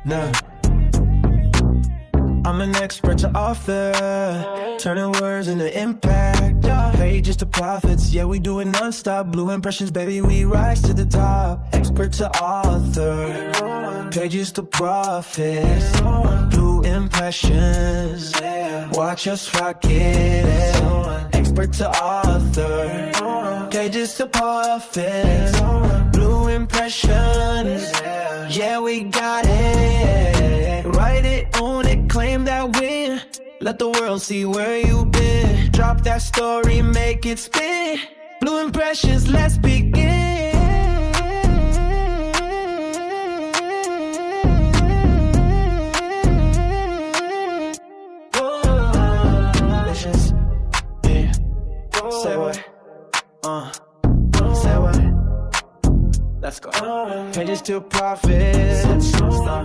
Nah, I'm an expert to author, turning words into impact. Pages to profits, yeah, we do it non-stop. Blue impressions, baby, we rise to the top. Expert to author, pages to profits. Blue impressions, watch us rock it. Expert to author, pages to profits. Blue impressions, yeah, we got it. Write it, own it, claim that win. Let the world see where you've been. Drop that story, make it spin. Blue impressions, let's begin. Delicious. Yeah. Say what? Say what? Let's go. Pages to profits.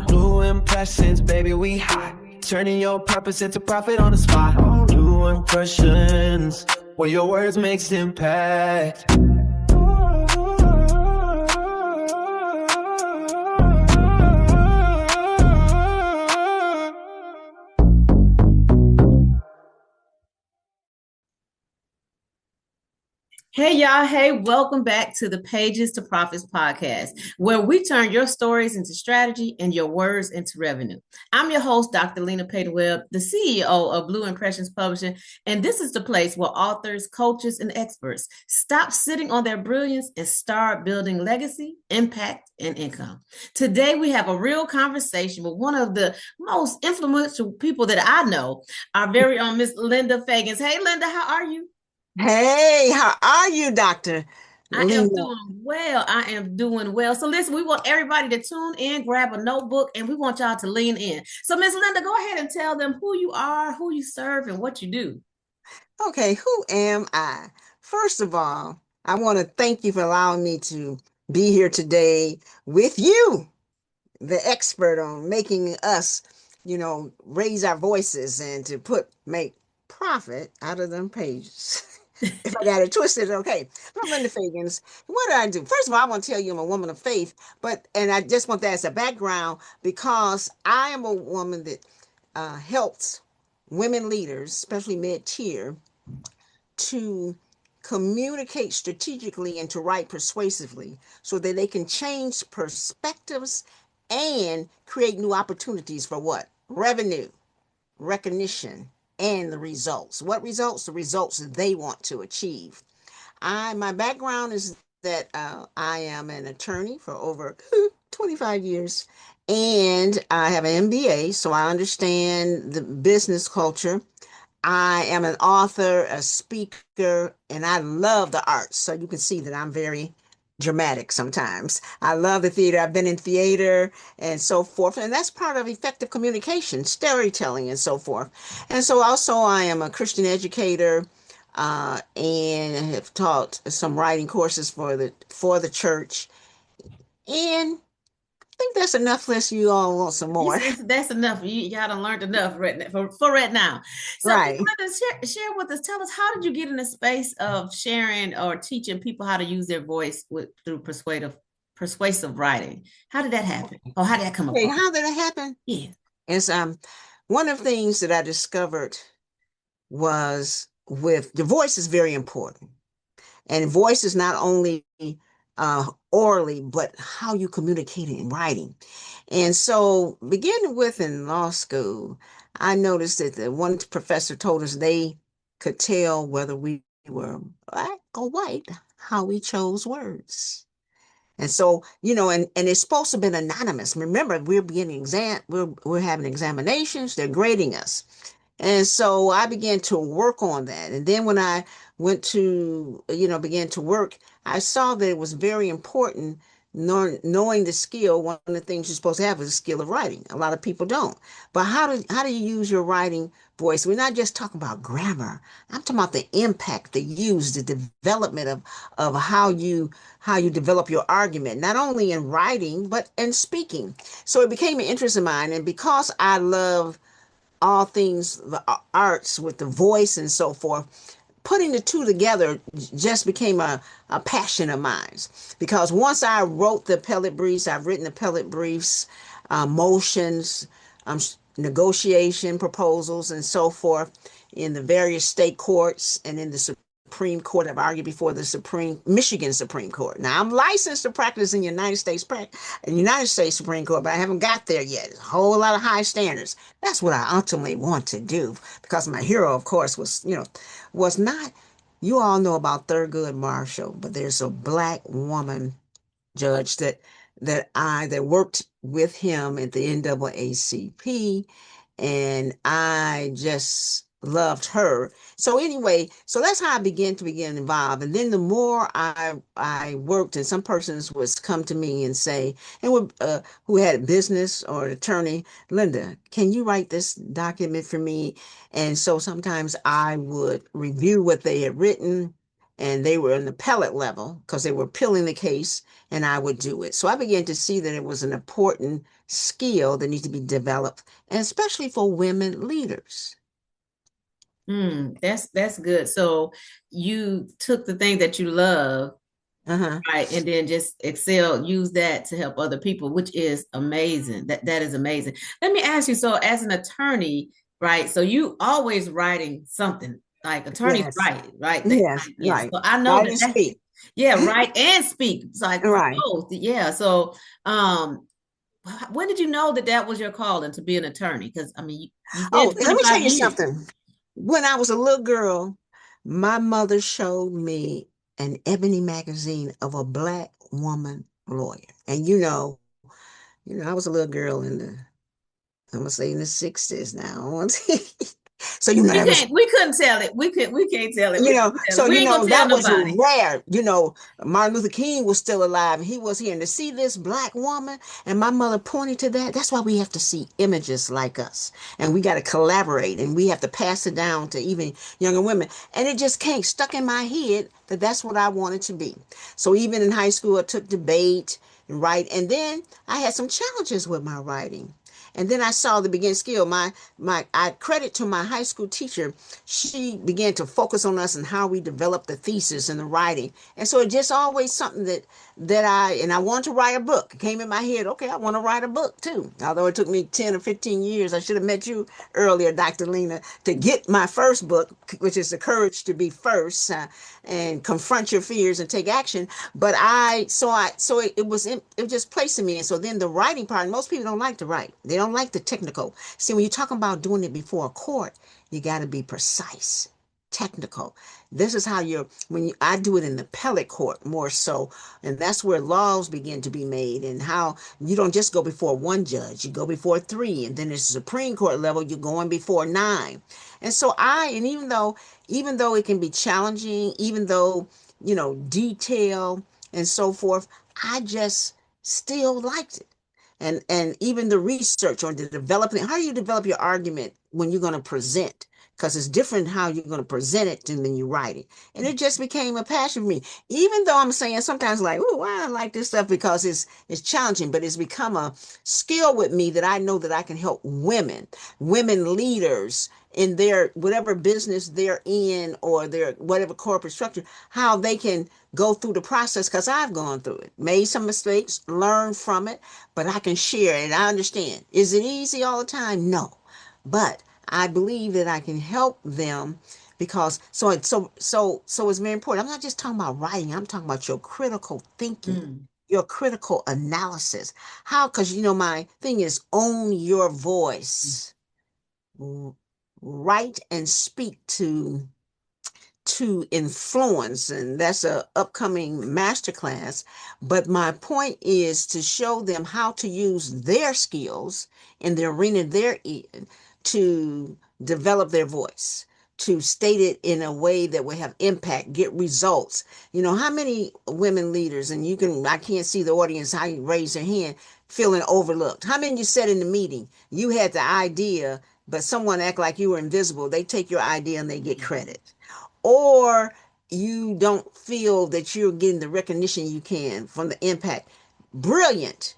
Blue impressions, baby, we hot. Turning your purpose into profit on the spot. Blue impressions, where your words makes impact. Hey, y'all. Hey, welcome back to the Pages to Profits podcast, where we turn your stories into strategy and your words into revenue. I'm your host, Dr. Lena Payton Webb, the CEO of Blue Impressions Publishing, and this is the place where authors, coaches, and experts stop sitting on their brilliance and start building legacy, impact, and income. Today, we have a real conversation with one of the most influential people that I know, our very own Miss Linda Fegins. Hey, Linda, how are you? Hey, how are you, Dr. I Lena? am doing well. I am doing well. So listen, we want everybody to tune in, grab a notebook, and we want y'all to lean in. So Miss Linda, go ahead and tell them who you are, who you serve, and what you do. Okay, who am I? First of all, I want to thank you for allowing me to be here today with you, the expert on making us, raise our voices and to make profit out of them pages. If I got it twisted, okay. I'm Linda Fegins. What do I do? First of all, I want to tell you I'm a woman of faith, and I just want that as a background because I am a woman that helps women leaders, especially mid-tier, to communicate strategically and to write persuasively so that they can change perspectives and create new opportunities for what? Revenue, recognition, and the results. What results? The results they want to achieve. My background is that I am an attorney for over 25 years, and I have an MBA, so I understand the business culture. I am an author, a speaker, and I love the arts. So you can see that I'm very dramatic sometimes. I love the theater. I've been in theater and so forth. And that's part of effective communication, storytelling, and so forth. And so also I am a Christian educator and have taught some writing courses for the church. And I think that's enough unless you all want some more. That's enough. Y'all done learned enough right now, for right now. So Right. share with us. Tell us, how did you get in the space of sharing or teaching people how to use their voice through persuasive writing? How did that happen? Or how did that come Okay, about? how did it happen? Yeah. It's one of the things that I discovered was with the voice is very important. And voice is not only orally, but how you communicate it in writing. And so, beginning with in law school, I noticed that the one professor told us they could tell whether we were black or white, how we chose words. And so, and it's supposed to have been anonymous. Remember, we're having examinations, they're grading us. And so I began to work on that. And then when I went to, began to work, I saw that it was very important knowing the skill. One of the things you're supposed to have is a skill of writing. A lot of people don't. But how do you use your writing voice? We're not just talking about grammar. I'm talking about the impact, the use, the development of how you develop your argument, not only in writing, but in speaking. So it became an interest of mine. And because I love all things the arts with the voice and so forth, putting the two together just became a passion of mine. Because once I wrote the appellate briefs, I've written appellate briefs motions, negotiation proposals, and so forth in the various state courts and in the Supreme Court. I've argued before the Michigan Supreme Court. Now I'm licensed to practice in the United States Supreme Court, but I haven't got there yet. There's a whole lot of high standards. That's what I ultimately want to do because my hero, of course, was not. You all know about Thurgood Marshall, but there's a black woman judge that worked with him at the NAACP, and I just loved her. So anyway, so that's how I began to get involved. And then the more I worked, and some persons would come to me and say, and who had a business or an attorney, Linda, can you write this document for me? And so sometimes I would review what they had written, and they were in the appellate level because they were appealing the case, and I would do it. So I began to see that it was an important skill that needs to be developed, and especially for women leaders. That's good. So you took the thing that you love, right, and then just use that to help other people, which is amazing. That is amazing. Let me ask you, so as an attorney, right? So you always writing something, like attorneys Yes. write, right? Yes, Yes. right. So I know Write and speak. yeah, write and speak. It's like Right. both. Yeah. So when did you know that was your calling to be an attorney? Because I mean, you Oh, said let me tell 25 you years. something. When I was a little girl, my mother showed me an Ebony magazine of a black woman lawyer. And I was a little girl I'm gonna say in the 60s now. So that was We couldn't tell it. We can't tell it. We couldn't tell it. so We ain't gonna tell that was nobody. rare. Martin Luther King was still alive and he was here. And to see this black woman, and my mother pointed to that, that's why we have to see images like us. And we got to collaborate, and we have to pass it down to even younger women. And it just came stuck in my head that that's what I wanted to be. So even in high school, I took debate and write. And then I had some challenges with my writing. And then I saw the begin skill. I credit to my high school teacher. She began to focus on us and how we developed the thesis and the writing. And so it just always something I wanted to write a book. It came in my head, okay, I want to write a book too. Although it took me 10 or 15 years, I should have met you earlier, Dr. Lena, to get my first book, which is The Courage to Be First, and confront your fears and take action. But it was just placing me. And so then the writing part, most people don't like to write. They don't like the technical. See, when you're talking about doing it before a court, you got to be precise, technical. This is how I do it in the appellate court more so, and that's where laws begin to be made, and how you don't just go before one judge, you go before three, and then it's the Supreme Court level, you're going before nine. And so even though it can be challenging, even though, detail and so forth, I just still liked it. And even the research or the developing, how do you develop your argument when you're going to present? Because it's different how you're going to present it than when you write it. And it just became a passion for me. Even though I'm saying sometimes like, oh, I don't like this stuff because it's challenging, but it's become a skill with me that I know that I can help women leaders in their whatever business they're in or their whatever corporate structure, how they can go through the process, because I've gone through it, made some mistakes, learned from it, but I can share it. I understand. Is it easy all the time? No. But I believe that I can help them because so it's very important. I'm not just talking about writing, I'm talking about your critical thinking, your critical analysis. How? Because my thing is own your voice. Write and speak to influence, and that's a upcoming masterclass. But my point is to show them how to use their skills in the arena they're in to develop their voice, to state it in a way that will have impact, get results. How many women leaders, and I can't see the audience, how you raise their hand, feeling overlooked? How many you said in the meeting, you had the idea, but someone act like you were invisible. They take your idea and they get credit. Or you don't feel that you're getting the recognition you can from the impact. Brilliant.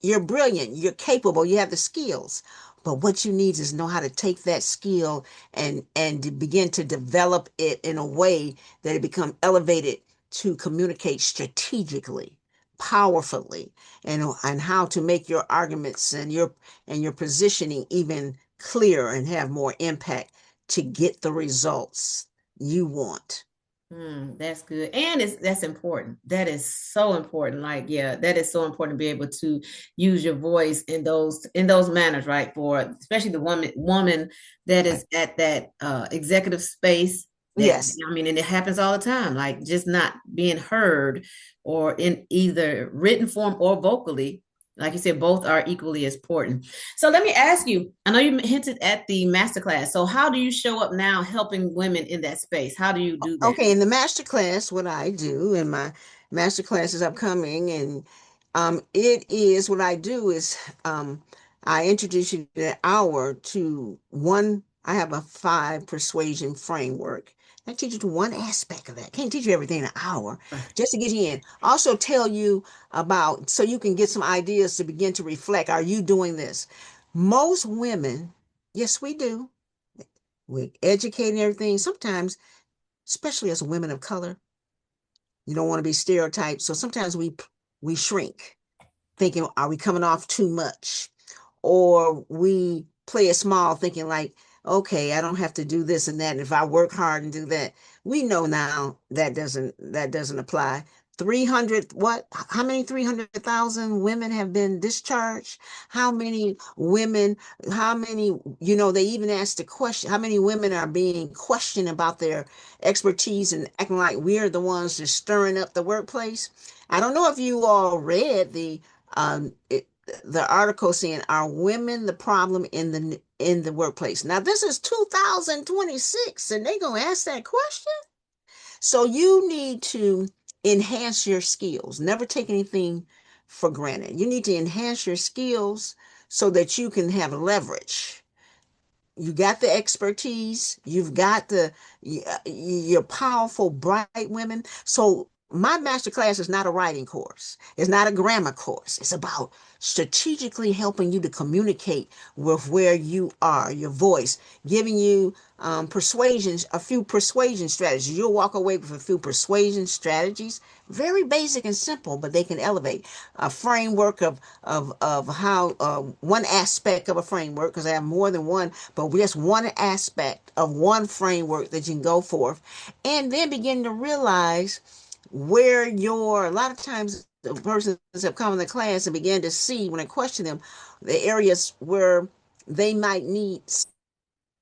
You're brilliant. You're capable. You have the skills. But what you need is know how to take that skill and to begin to develop it in a way that it become elevated to communicate strategically, powerfully, and how to make your arguments and your positioning even clearer and have more impact to get the results you want. That's good. And that's important. That is so important. Like, yeah, that is so important to be able to use your voice in those manners, right? For especially the woman that is at that executive space that, Yes. I mean, and it happens all the time, like just not being heard or in either written form or vocally. Like you said, both are equally as important. So let me ask you, I know you hinted at the masterclass. So how do you show up now helping women in that space? How do you do that? Okay, in the master class, what I do, and my master class is upcoming, and it is what I do is I introduce you to an hour to one. I have a 5 persuasion framework. I teach you to one aspect of that. Can't teach you everything in an hour, Right. just to get you in. Also tell you about so you can get some ideas to begin to reflect. Are you doing this? Most women, yes, we do. We're educating everything. Sometimes, especially as women of color, you don't want to be stereotyped. So sometimes we shrink, thinking, are we coming off too much? Or we play it small, thinking like, okay, I don't have to do this and that. And if I work hard and do that, we know now that doesn't apply. 300, what? How many 300,000 women have been discharged? How many women, how many, they even asked the question, how many women are being questioned about their expertise and acting like we're the ones just stirring up the workplace? I don't know if you all read um, it, the article saying, "Are women the problem in the workplace?" Now this is 2026, and they're gonna ask that question. So you need to enhance your skills. Never take anything for granted. You need to enhance your skills so that you can have leverage. You got the expertise, you've got you're powerful, bright women. So my master class is not a writing course. It's not a grammar course. It's about strategically helping you to communicate with where you are, your voice, giving you a few persuasion strategies. You'll walk away with a few persuasion strategies, very basic and simple, but they can elevate a framework of how one aspect of a framework, because I have more than one, but just one aspect of one framework that you can go forth, and then begin to realize where a lot of times the persons have come in the class and began to see when I question them the areas where they might need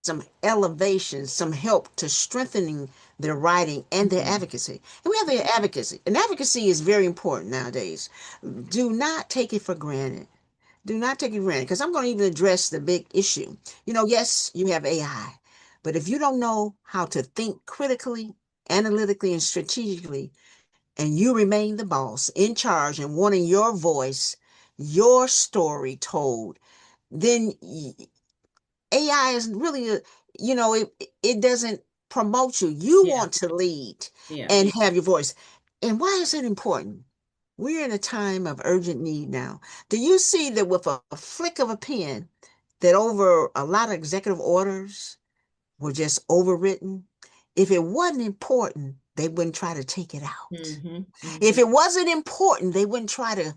some elevation, some help to strengthening their writing and their Mhm. advocacy. And we have their advocacy. And advocacy is very important nowadays. Do not take it for granted. Do not take it for granted, because I'm going to even address the big issue. Yes, you have AI, but if you don't know how to think critically, analytically, and strategically, and you remain the boss in charge and wanting your voice, your story told, then AI is really it doesn't promote you. You Yeah. want to lead Yeah. and have your voice. And why is it important? We're in a time of urgent need now. Do you see that with a flick of a pen, that over a lot of executive orders were just overwritten? If it wasn't important, they wouldn't try to take it out. Hmm. If Hmm. it wasn't important, they wouldn't try to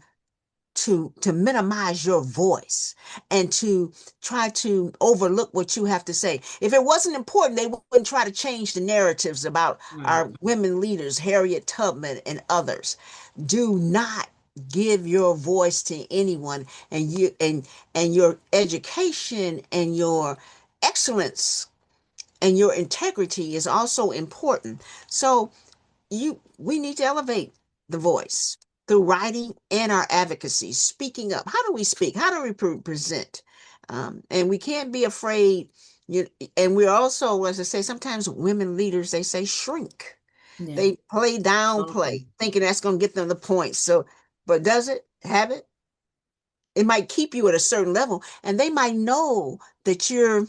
minimize your voice and to try to overlook what you have to say. If it wasn't important, they wouldn't try to change the narratives about Right. our women leaders, Harriet Tubman and others. Do not give your voice to anyone, and your education and your excellence and your integrity is also important. So we need to elevate the voice through writing and our advocacy, speaking up. How do we speak? How do we present? And we can't be afraid. And we're also, as I say, sometimes women leaders, they say shrink. Yeah. They play downplay, Often. thinking that's going to get them the points. So, but does it have it? It might keep you at a certain level, and they might know that you're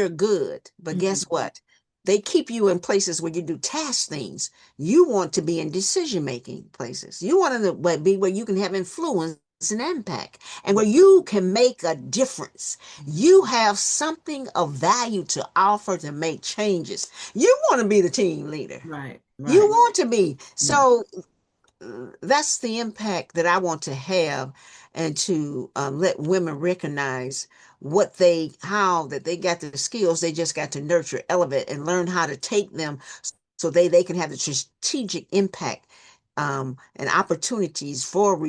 good, but guess Mhm. what? They keep you in places where you do task things. You want to be in decision making places. You want to be where you can have influence and impact, and where you can make a difference. You have something of value to offer to make changes. You want to be the team leader. Right. You Right. want to be. Yeah. So that's the impact that I want to have, and to let women recognize how that they got the skills. They just got to nurture, elevate, and learn how to take them so they can have the strategic impact, and opportunities for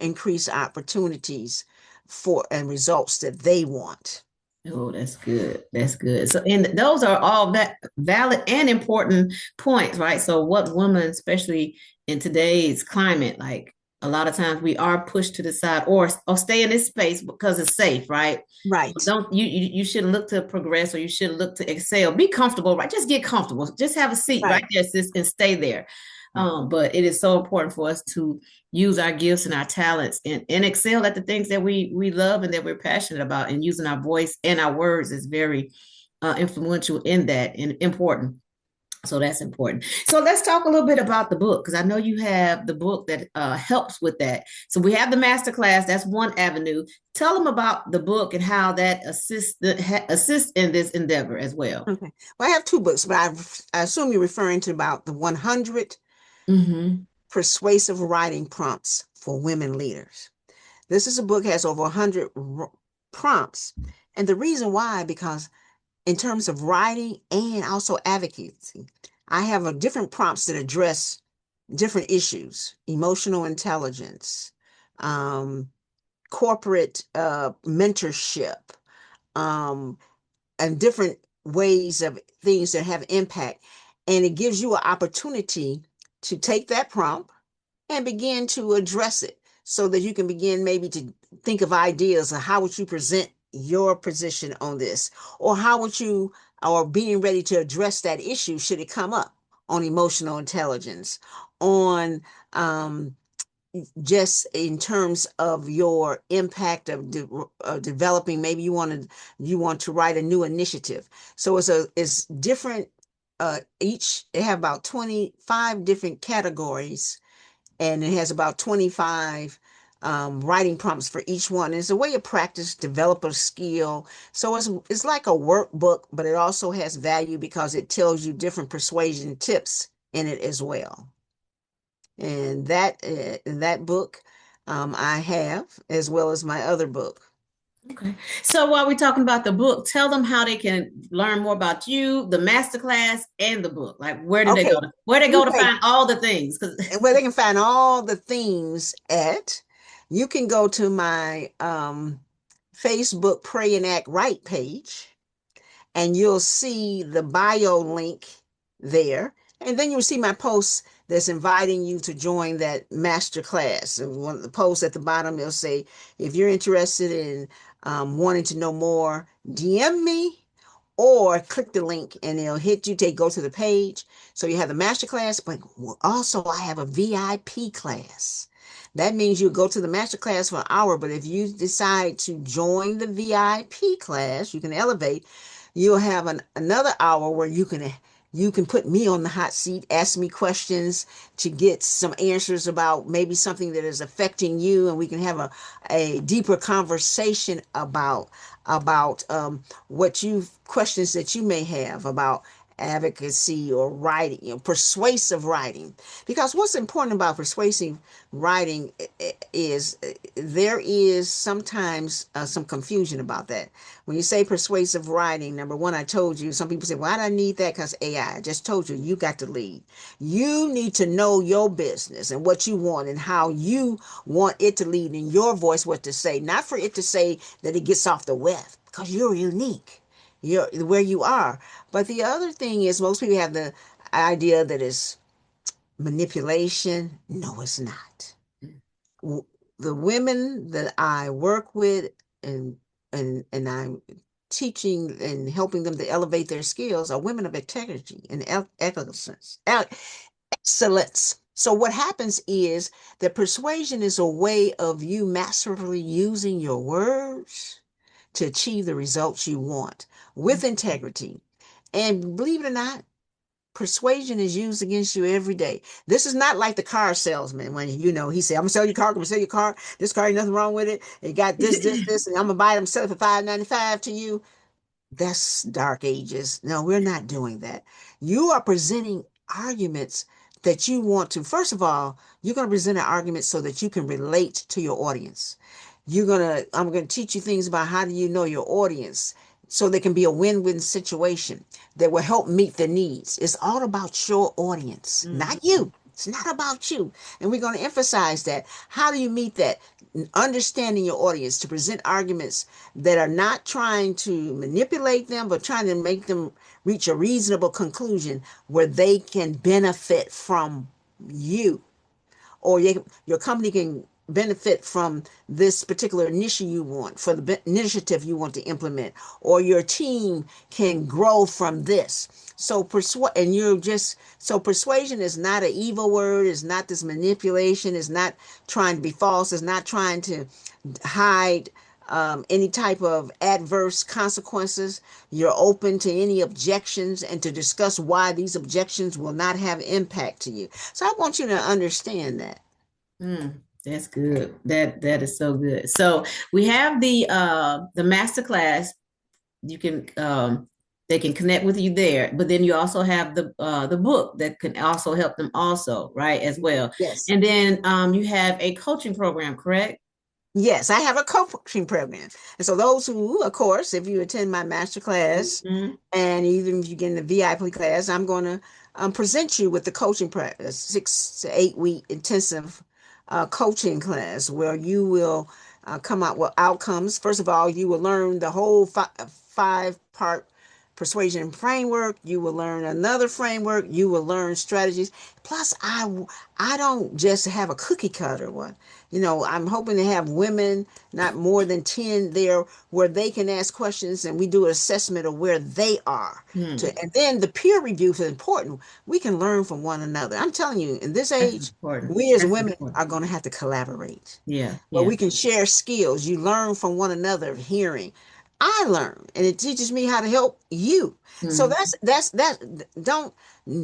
increased opportunities for and results that they want. Oh, that's good. That's good. So, and those are all valid and important points, right? So, what women, especially in today's climate, like a lot of times we are pushed to the side, or stay in this space because it's safe, right? Right. Don't you shouldn't look to progress, or you shouldn't look to excel. Be comfortable, right? Just get comfortable. Just have a seat right Right. there, sis, and stay there. But it is so important for us to use our gifts and our talents, and excel at the things that we love and that we're passionate about. And using our voice and our words is very influential in that, and important. So that's important. So let's talk a little bit about the book, because I know you have the book that helps with that. So we have the masterclass. That's one avenue. Tell them about the book and how that assists in this endeavor as well. Okay. Well, I have two books, but I assume you're referring to about the 100 Mm-hmm. persuasive writing prompts for women leaders. This is a book has over 100 prompts. And the reason why, because in terms of writing and also advocacy, I have a different prompts that address different issues: emotional intelligence, um, corporate mentorship, um, and different ways of things that have impact. And it gives you an opportunity to take that prompt and begin to address it, so that you can begin maybe to think of ideas of how would you present your position on this, or how would you, or being ready to address that issue should it come up, on emotional intelligence, on just in terms of your impact of developing. Maybe you want to write a new initiative. So it's different. Each they have about 25 different categories, and it has about 25 writing prompts for each one. And it's a way of practice, develop a skill. So it's like a workbook, but it also has value because it tells you different persuasion tips in it as well. And that book I have, as well as my other book. Okay. So while we're talking about the book, tell them how they can learn more about you, the masterclass, and the book. Like, where do they Okay. go to where they go to Okay. find all the things? Because And where they can find all the things at, you can go to my Facebook Pray and Act Right page, and you'll see the bio link there. And then you'll see my post that's inviting you to join that master class. And one of the posts at the bottom, it'll say, if you're interested in wanting to know more, DM me, or click the link and it'll hit you, go to the page. So you have the master class, but also I have a VIP class. That means you go to the master class for an hour, but if you decide to join the VIP class, you can elevate. You'll have another hour where you can put me on the hot seat, ask me questions to get some answers about maybe something that is affecting you, and we can have a deeper conversation about what you questions that you may have about advocacy or writing, persuasive writing. Because what's important about persuasive writing is there is sometimes some confusion about that. When you say persuasive writing, number one, I told you, some people say, well, I don't need that because AI. I just told you, you got to lead. You need to know your business and what you want and how you want it to lead in your voice, what to say, not for it to say that it gets off the web, because you're unique. You're where you are. But the other thing is, most people have the idea that it's manipulation. No, it's not. The women that I work with, and I'm teaching and helping them to elevate their skills, are women of integrity and excellence. Excellence. So what happens is that persuasion is a way of you masterfully using your words to achieve the results you want with integrity. And believe it or not, persuasion is used against you every day. This is not like the car salesman when he said, I'm gonna sell your car, I'm gonna sell your car. This car ain't nothing wrong with it. It got this, and I'm gonna buy it, I'm sell it for $5.95 to you. That's dark ages. No, we're not doing that. You are presenting arguments that you want to, first of all, you're going to present an argument so that you can relate to your audience. I'm going to teach you things about how do you know your audience so there can be a win-win situation that will help meet the needs. It's all about your audience, not Mhm. you. It's not about you. And we're going to emphasize that. How do you meet that? Understanding your audience to present arguments that are not trying to manipulate them, but trying to make them reach a reasonable conclusion where they can benefit from you, or your company can benefit from this particular initiative you want, for the initiative you want to implement, or your team can grow from this. So persuasion is not an evil word, it's not this manipulation, it's not trying to be false, it's not trying to hide any type of adverse consequences. You're open to any objections and to discuss why these objections will not have impact to you. So I want you to understand that. That's good. That is so good. So we have the master class. You can they can connect with you there, but then you also have the book that can also help them also, right, as well. Yes. And then you have a coaching program, correct? Yes, I have a coaching program. And so those who, of course, if you attend my master class Mm-hmm. and even if you get in the VIP class, I'm going to present you with the coaching practice, 6 to 8 week intensive coaching class where you will come out with outcomes. First of all, you will learn the whole five-part persuasion framework. You will learn another framework. You will learn strategies. Plus, I don't just have a cookie cutter one. I'm hoping to have women, not more than 10 there, where they can ask questions and we do an assessment of where they are. And then the peer review is important. We can learn from one another. I'm telling you, in this That's age, important. we as That's women important. are going to have to collaborate Yeah, where yeah. we can share skills. You learn from one another, hearing. I learn, and it teaches me how to help you. So Mhm. that's don't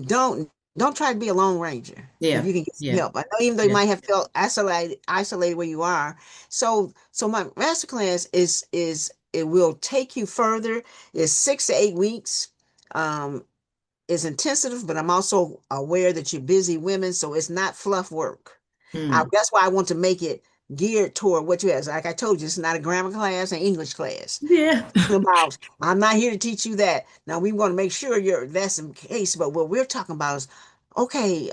don't don't try to be a lone ranger if Yeah, you can get some yeah, help. I know even though you yeah. might have felt isolated where you are. So my masterclass is it will take you further. It's 6 to 8 weeks. Um, it's intensive, but I'm also aware that you're busy women, so it's not fluff work. Mm. That's why I want to make it geared toward what you have. Like I told you, it's not a grammar class, an English class. Yeah. About, I'm not here to teach you that. Now we want to make sure that's the case, but what we're talking about is, okay,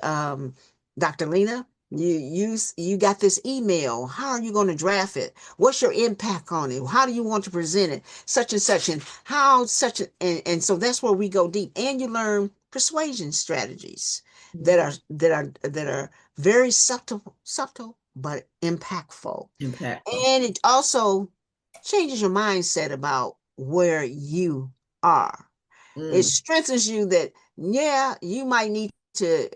Dr. Lena, you got this email. How are you going to draft it? What's your impact on it? How do you want to present it? Such and such, and how such and so that's where we go deep. And you learn persuasion strategies that are very subtle but impactful. Impactful. And it also changes your mindset about where you are. It Mm. strengthens you that, yeah, you might need to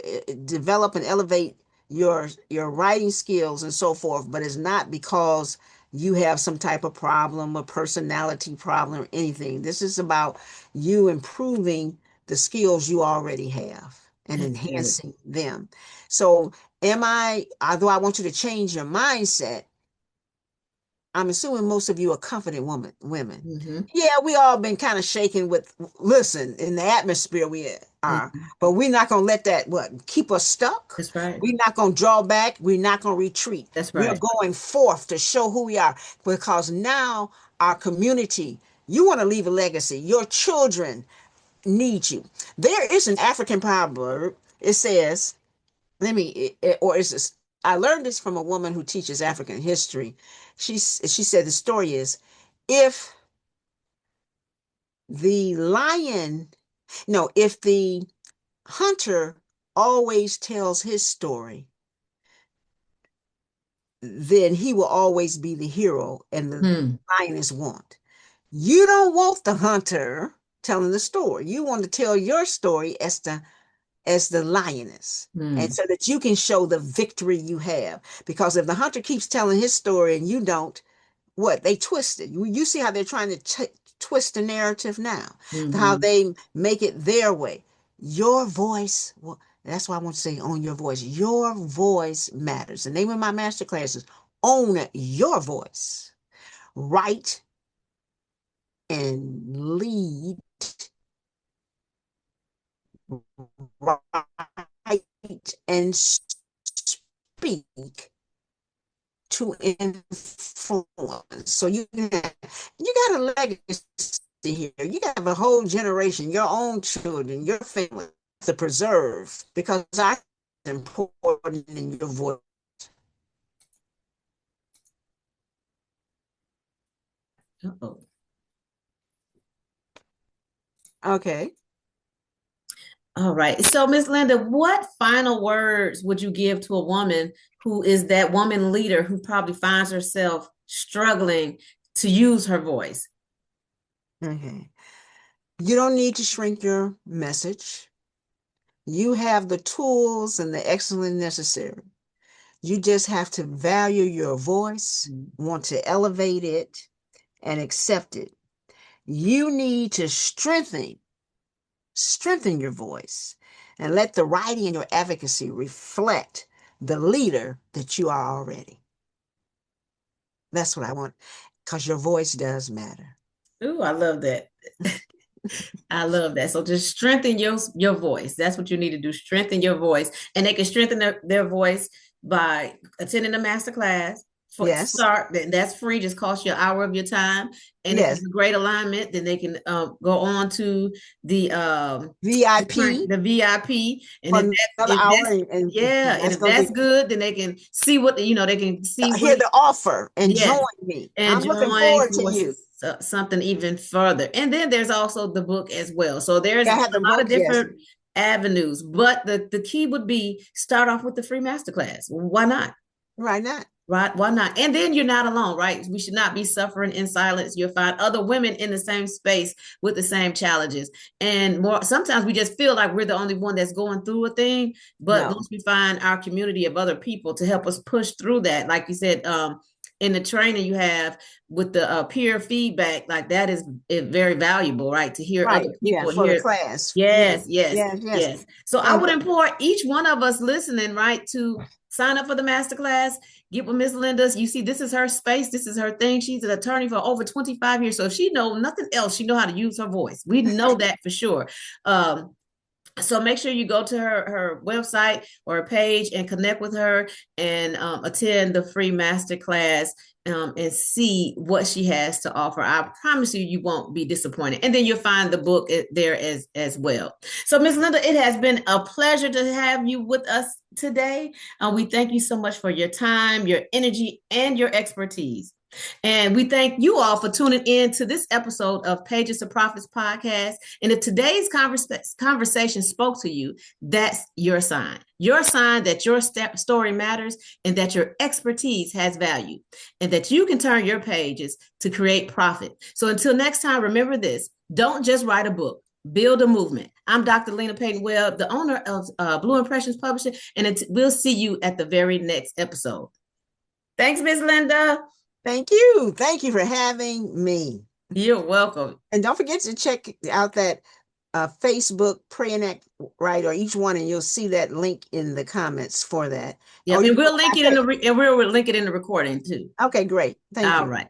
develop and elevate your writing skills and so forth, but it's not because you have some type of problem, a personality problem, or anything. This is about you improving the skills you already have and That's good. enhancing them. So, although I want you to change your mindset, I'm assuming most of you are confident women. Hmm. Yeah, we all been kind of shaken with, listen, in the atmosphere we are, Hmm. but we're not going to let that, keep us stuck. That's right. We're not going to draw back. We're not going to retreat. That's We're right. going forth to show who we are because now our community, you want to leave a legacy. Your children need you. There is an African proverb. It says, let me or is this, I learned this from a woman who teaches African history. She said the story is, if the lion no if the hunter always tells his story, then he will always be the hero and the Hmm. lioness won't. You don't want the hunter telling the story. You want to tell your story as the lioness, and Hmm. so that you can show the victory you have. Because if the hunter keeps telling his story and you don't, what they twist it. You see how they're trying to twist the narrative now, how Hmm. they make it their way. Your voice, well, that's why I want to say own your voice. Your voice matters. The name of my master class is Own Your Voice. Write and lead. Write and speak to influence. So you got a legacy here. You got a whole generation, your own children, your family to preserve, because I important in your voice. Uh-oh. Okay. All right. So, Miss Linda, what final words would you give to a woman who is that woman leader who probably finds herself struggling to use her voice? Okay. You don't need to shrink your message. You have the tools and the excellence necessary. You just have to value your voice, want to elevate it, and accept it. You need to strengthen your voice and let the writing and your advocacy reflect the leader that you are already. That's what I want, because your voice does matter. Ooh, I love that. I love that. So just strengthen your voice. That's what you need to do. Strengthen your voice. And they can strengthen their voice by attending a masterclass. For Yes. start, that's free, just cost you an hour of your time. And if Yes. it's a great alignment, then they can go on to the VIP the VIP. And for if another hour, and yeah, and that's if going to that's be good, then they can see what they can see hear what the offer and join yes, me. and I'm looking join forward to for you. something even further. And then there's also the book as well. So there's I a have the lot of book. Yes. different avenues, but the key would be start off with the free masterclass. Why not? Right now. Right? Why not? And then you're not alone, right? We should not be suffering in silence. You'll find other women in the same space with the same challenges. And more sometimes we just feel like we're the only one that's going through a thing. But No. once we find our community of other people to help us push through that, like you said, in the training you have with the peer feedback, like that is very valuable, right? To hear Right. other Yeah. people For the hear. class. Yeah. Yes, yes, Yes. Yes. yes. So I And would implore each one of us listening, right, to sign up for the masterclass. Get with Miss Linda. You see, this is her space. This is her thing. She's an attorney for over 25 years. So if she knows nothing else, she know how to use her voice. We know that for sure. So make sure you go to her website or her page and connect with her and attend the free masterclass and see what she has to offer. I promise you, you won't be disappointed. And then you'll find the book there as well. So, Miss Linda, it has been a pleasure to have you with us today. We thank you so much for your time, your energy, and your expertise. And we thank you all for tuning in to this episode of Pages to Profits podcast. And if today's conversation spoke to you, that's your sign. Your sign that your story matters and that your expertise has value and that you can turn your pages to create profit. So until next time, remember this: don't just write a book. Build a movement. I'm Dr. Lena Payton Webb, the owner of Blue Impressions Publishing, and we'll see you at the very next episode. Thanks, Miss Linda. thank you. Thank you for having me. You're welcome. And don't forget to check out that Facebook Pray and Act Right, or each one, and you'll see that link in the comments for that. Yeah, Oh, and we'll link it in the recording too. okay, great. Thank All you. right.